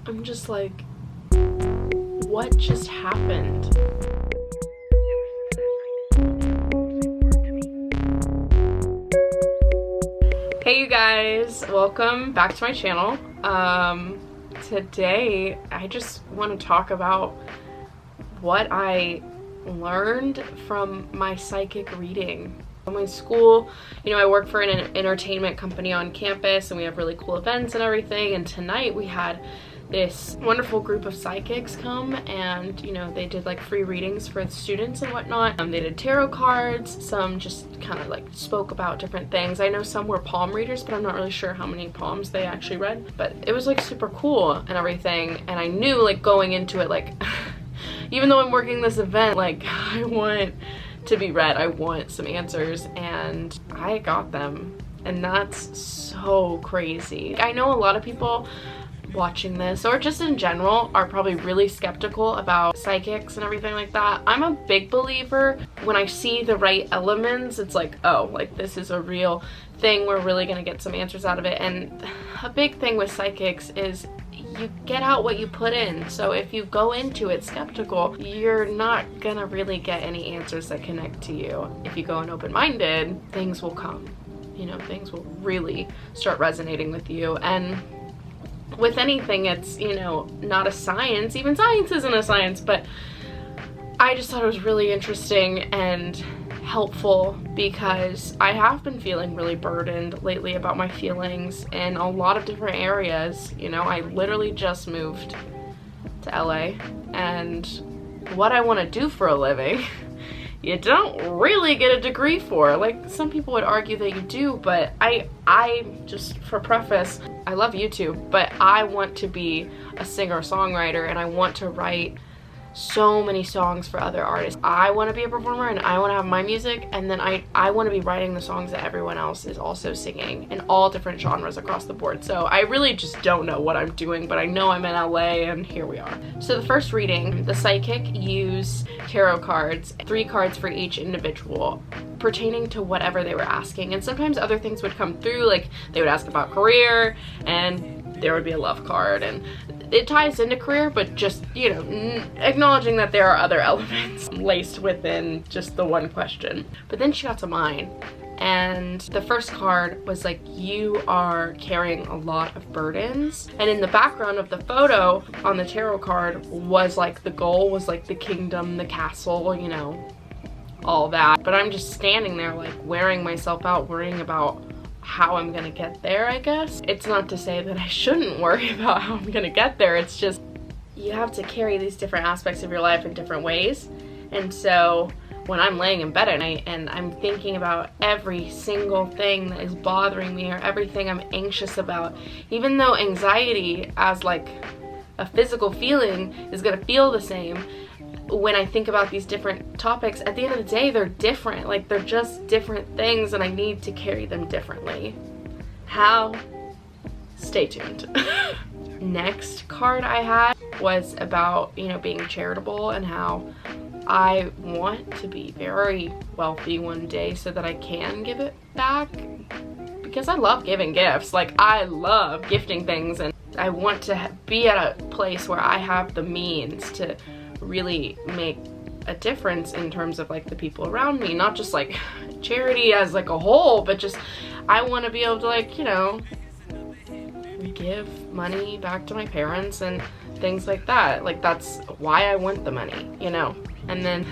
I'm just like, what just happened? Hey you guys, welcome back to my channel. Today I just want to talk about what I learned from my psychic reading. In my school, you know, I work for an entertainment company on campus and we have really cool events and everything, and tonight we had this wonderful group of psychics come and, you know, they did like free readings for the students and whatnot. They did tarot cards, some just kind of like spoke about different things. I know some were palm readers, but I'm not really sure how many palms they actually read, but it was like super cool and everything. And I knew like going into it, like even though I'm working this event, like I want to be read, I want some answers, and I got them, and that's so crazy. I know a lot of people watching this, or just in general, are probably really skeptical about psychics and everything like that. I'm a big believer. When I see the right elements, it's like, oh, like this is a real thing, we're really gonna get some answers out of it. And a big thing with psychics is you get out what you put in. So if you go into it skeptical, you're not gonna really get any answers that connect to you. If you go in open-minded, things will come. You know, things will really start resonating with you. And with anything, it's, you know, not a science. Even science isn't a science, but I just thought it was really interesting and helpful because I have been feeling really burdened lately about my feelings in a lot of different areas. You know, I literally just moved to LA, and what I want to do for a living you don't really get a degree for. Like, some people would argue that you do, but I just, for preface, I love YouTube, but I want to be a singer-songwriter, and I want to write so many songs for other artists. I want to be a performer, and I want to have my music, and then I want to be writing the songs that everyone else is also singing in all different genres across the board. So I really just don't know what I'm doing, but I know I'm in LA, and here we are. So the first reading, the psychic used tarot cards, 3 cards for each individual, pertaining to whatever they were asking. And sometimes other things would come through, like they would ask about career, and there would be a love card, and it ties into career, but just, you know, acknowledging that there are other elements laced within just the one question. But then she got to mine, and the first card was like, you are carrying a lot of burdens. And in the background of the photo on the tarot card was like, the goal was like the kingdom, the castle, you know, all that. But I'm just standing there like wearing myself out, worrying about how I'm gonna get there, I guess. It's not to say that I shouldn't worry about how I'm gonna get there, it's just you have to carry these different aspects of your life in different ways. And so when I'm laying in bed at night and I'm thinking about every single thing that is bothering me or everything I'm anxious about, even though anxiety as like a physical feeling is gonna feel the same, when I think about these different topics, at the end of the day, they're different. Like, they're just different things, and I need to carry them differently. How? Stay tuned. Next card I had was about, you know, being charitable and how I want to be very wealthy one day so that I can give it back, because I love giving gifts. Like, I love gifting things, and I want to be at a place where I have the means to really make a difference in terms of like the people around me, not just like charity as like a whole, but just I want to be able to, like, you know, give money back to my parents and things like that. Like, that's why I want the money, you know. And then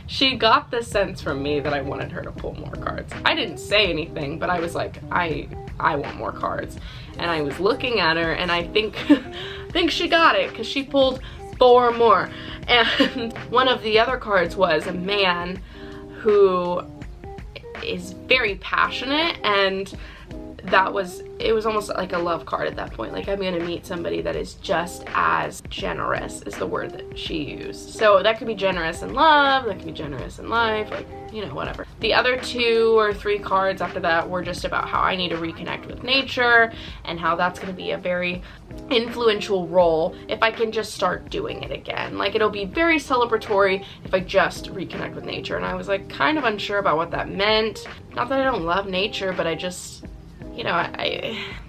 she got the sense from me that I wanted her to pull more cards. I didn't say anything, but I was like, I want more cards. And I was looking at her, and I think she got it, because she pulled 4 more. And one of the other cards was a man who is very passionate, and it was almost like a love card at that point. Like, I'm gonna meet somebody that is just as generous, is the word that she used. So that could be generous in love, that could be generous in life, like, you know, whatever. The other 2 or 3 cards after that were just about how I need to reconnect with nature, and how that's gonna be a very influential role if I can just start doing it again. Like, it'll be very celebratory if I just reconnect with nature. And I was like kind of unsure about what that meant. Not that I don't love nature, but I just, you know,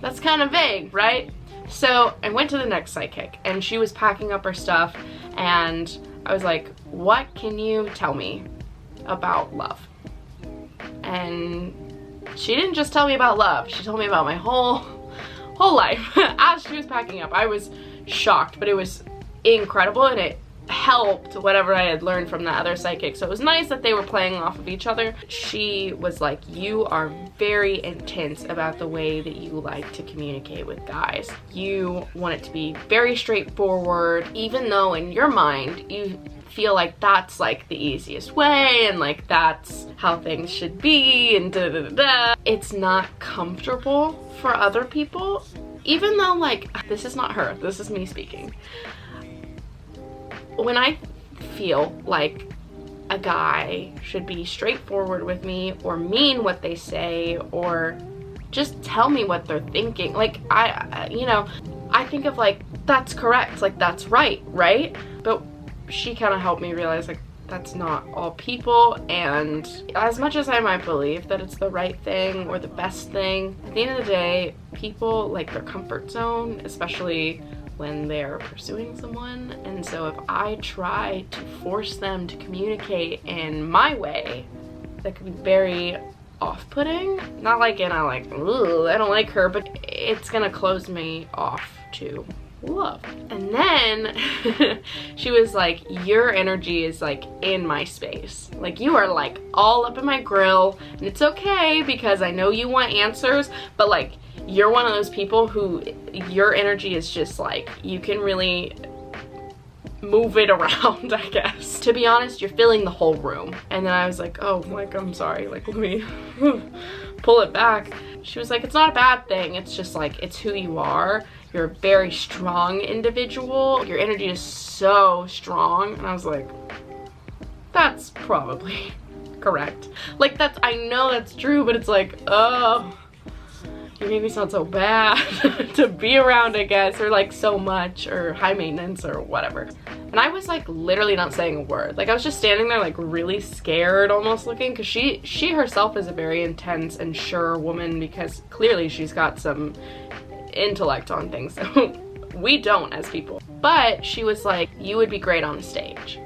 that's kind of vague, right? So I went to the next psychic, and she was packing up her stuff, and I was like, what can you tell me about love? And she didn't just tell me about love, she told me about my whole life. As she was packing up, I was shocked, but it was incredible, and it helped whatever I had learned from the other psychic. So it was nice that they were playing off of each other. She was like, you are very intense about the way that you like to communicate with guys. You want it to be very straightforward, even though in your mind you feel like that's like the easiest way and like that's how things should be and da da da da. It's not comfortable for other people, even though, like, this is not her, this is me speaking. When I feel like a guy should be straightforward with me or mean what they say or just tell me what they're thinking, like, I think of like, that's correct, like that's right? But she kind of helped me realize like that's not all people, and as much as I might believe that it's the right thing or the best thing, at the end of the day, people like their comfort zone, especially when they're pursuing someone. And so if I try to force them to communicate in my way, that could be very off-putting. Not like in a like, ooh, I don't like her, but it's gonna close me off to love. And then she was like, your energy is like in my space, like you are like all up in my grill, and it's okay because I know you want answers, but like you're one of those people who your energy is just like, you can really move it around, I guess. To be honest, you're filling the whole room. And then I was like, oh, like, I'm sorry, like, let me pull it back. She was like, it's not a bad thing, it's just like, it's who you are. You're a very strong individual. Your energy is so strong. And I was like, that's probably correct. Like, that's, I know that's true, but it's like, oh, you made me sound so bad to be around, I guess, or like so much, or high maintenance or whatever. And I was like literally not saying a word. Like I was just standing there like really scared almost looking, because she herself is a very intense and sure woman, because clearly she's got some intellect on things that we don't as people. But she was like, you would be great on the stage.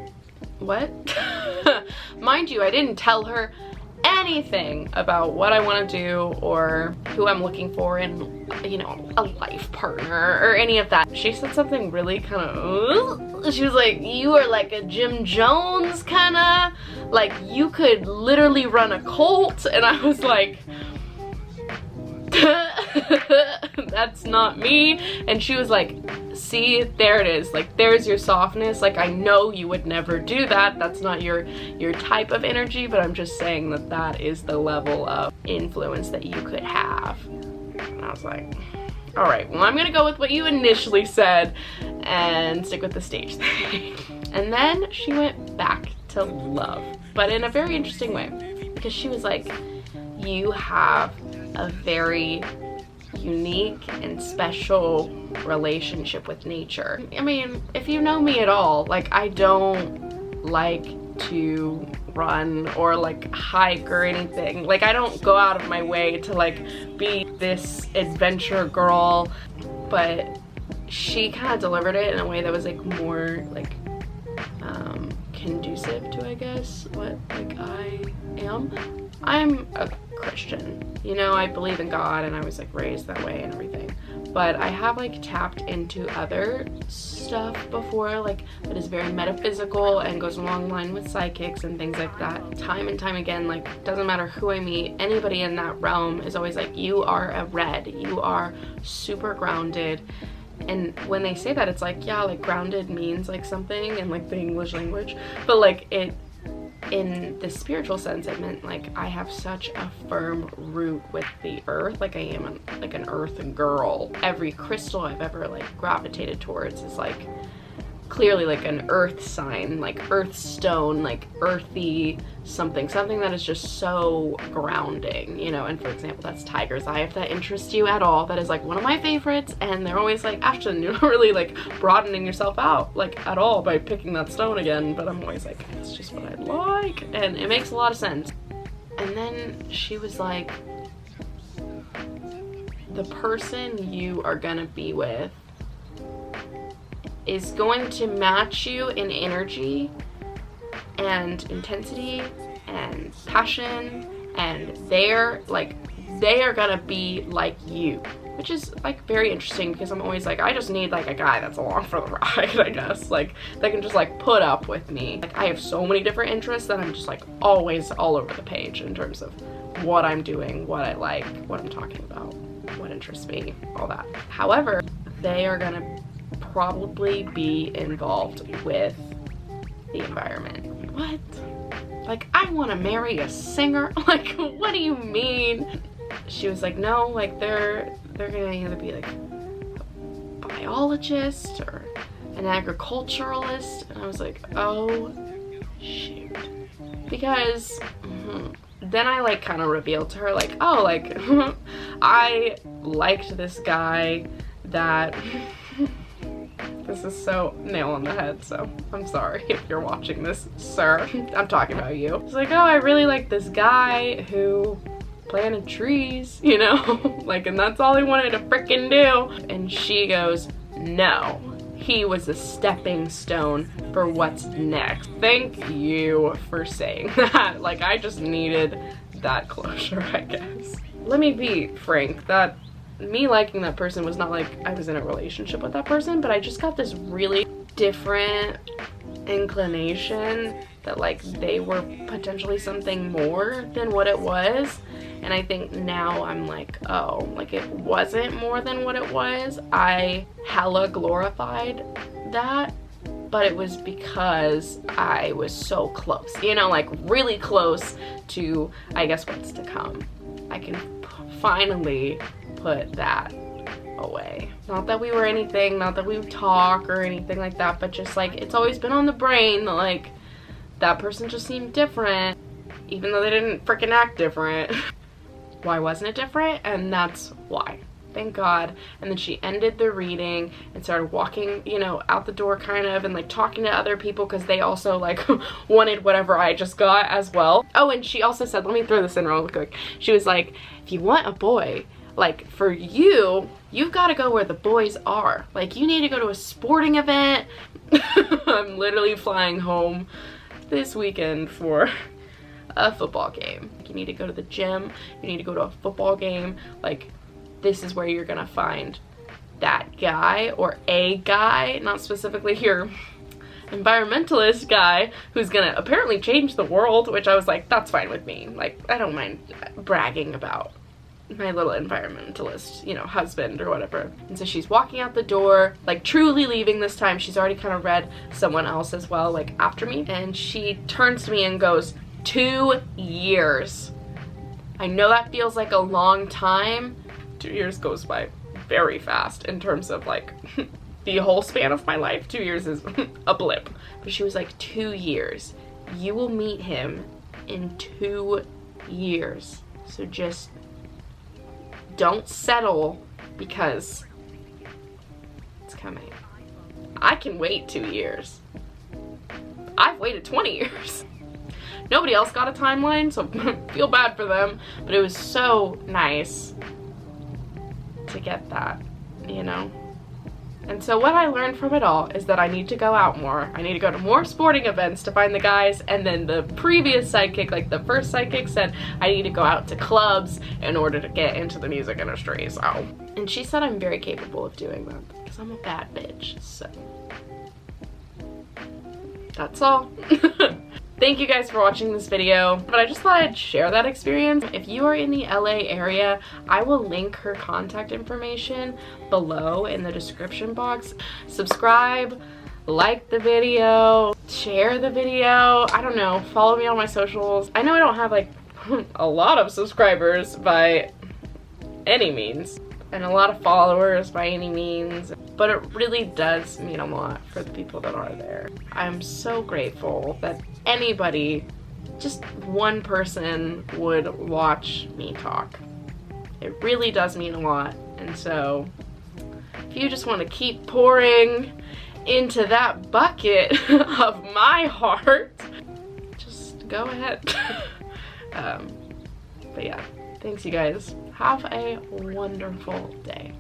What? Mind you, I didn't tell her anything about what I want to do or who I'm looking for in, you know, a life partner or any of that. She said something really kind of, she was like, you are like a Jim Jones kind of, like you could literally run a cult. And I was like, that's not me. And she was like, see, there it is, like there's your softness, like I know you would never do that, that's not your type of energy, but I'm just saying that that is the level of influence that you could have. And I was like, all right, well, I'm gonna go with what you initially said and stick with the stage thing. And then she went back to love, but in a very interesting way, because she was like, you have a very unique and special relationship with nature. I mean, if you know me at all, like I don't like to run or like hike or anything. Like I don't go out of my way to like be this adventure girl, but she kind of delivered it in a way that was like more like conducive to, I guess, what like I am. I'm a Christian, you know, I believe in God and I was like raised that way and everything, but I have like tapped into other stuff before, like that is very metaphysical and goes along the line with psychics and things like that. Time and time again, like doesn't matter who I meet, anybody in that realm is always like, you are a red, you are super grounded. And when they say that, it's like, yeah, like grounded means like something in like the English language, but like it, in the spiritual sense, it meant like I have such a firm root with the earth, like I am like an earth girl. Every crystal I've ever like gravitated towards is like clearly like an earth sign, like earth stone, like earthy something that is just so grounding, you know. And for example, that's tiger's eye, if that interests you at all. That is like one of my favorites, and they're always like, Ashton, you're not really like broadening yourself out like at all by picking that stone again. But I'm always like, it's just what I like, and it makes a lot of sense. And then she was like, the person you are gonna be with is going to match you in energy and intensity and passion, and they are gonna be like you, which is like very interesting because I'm always like, I just need like a guy that's along for the ride, I guess, like that can just like put up with me. Like I have so many different interests that I'm just like always all over the page in terms of what I'm doing, what I like, what I'm talking about, what interests me, all that. However, they are gonna probably be involved with the environment. What? Like, I want to marry a singer? Like, what do you mean? She was like, no, like they're gonna either be like a biologist or an agriculturalist. And I was like, oh shoot. Because then I like kind of revealed to her like, oh, like I liked this guy that this is so nail on the head, so I'm sorry if you're watching this, sir. I'm talking about you. It's like, oh, I really like this guy who planted trees, you know? Like, and that's all he wanted to freaking do. And she goes, no, he was a stepping stone for what's next. Thank you for saying that. Like, I just needed that closure, I guess. Let me be frank, that me liking that person was not like I was in a relationship with that person, but I just got this really different inclination that like they were potentially something more than what it was. And I think now I'm like, oh, like it wasn't more than what it was. I hella glorified that, but it was because I was so close, you know, like really close to, I guess, what's to come. I can finally put that away. Not that we were anything, not that we would talk or anything like that, but just like it's always been on the brain that like that person just seemed different, even though they didn't freaking act different. Why wasn't it different? And that's why. Thank God. And then she ended the reading and started walking, you know, out the door kind of, and like talking to other people because they also like wanted whatever I just got as well. Oh, and she also said, let me throw this in real quick. She was like, if you want a boy, like for you, you've got to go where the boys are. Like you need to go to a sporting event. I'm literally flying home this weekend for a football game. You need to go to the gym. You need to go to a football game. Like this is where you're gonna find that guy or a guy, not specifically your environmentalist guy who's gonna apparently change the world, which I was like, that's fine with me. Like I don't mind bragging about my little environmentalist, you know, husband or whatever. And so she's walking out the door, like truly leaving this time. She's already kind of read someone else as well, like after me. And she turns to me and goes, 2 years. I know that feels like a long time. 2 years goes by very fast in terms of like the whole span of my life. 2 years is a blip. But she was like, 2 years. You will meet him in 2 years. So just don't settle because it's coming. I can wait 2 years. I've waited 20 years. Nobody else got a timeline, so feel bad for them. But it was so nice to get that, you know? And so what I learned from it all is that I need to go out more. I need to go to more sporting events to find the guys. And then the previous sidekick, like the first sidekick, said I need to go out to clubs in order to get into the music industry. So, and she said I'm very capable of doing that because I'm a bad bitch. So that's all. Thank you guys for watching this video, but I just thought I'd share that experience. If you are in the LA area, I will link her contact information below in the description box. Subscribe, like the video, share the video, I don't know, follow me on my socials. I know I don't have like a lot of subscribers by any means, and a lot of followers by any means, but it really does mean a lot for the people that are there. I'm so grateful that anybody, just one person, would watch me talk. It really does mean a lot. And so if you just want to keep pouring into that bucket of my heart, just go ahead. But yeah, Thanks, you guys. Have a wonderful day.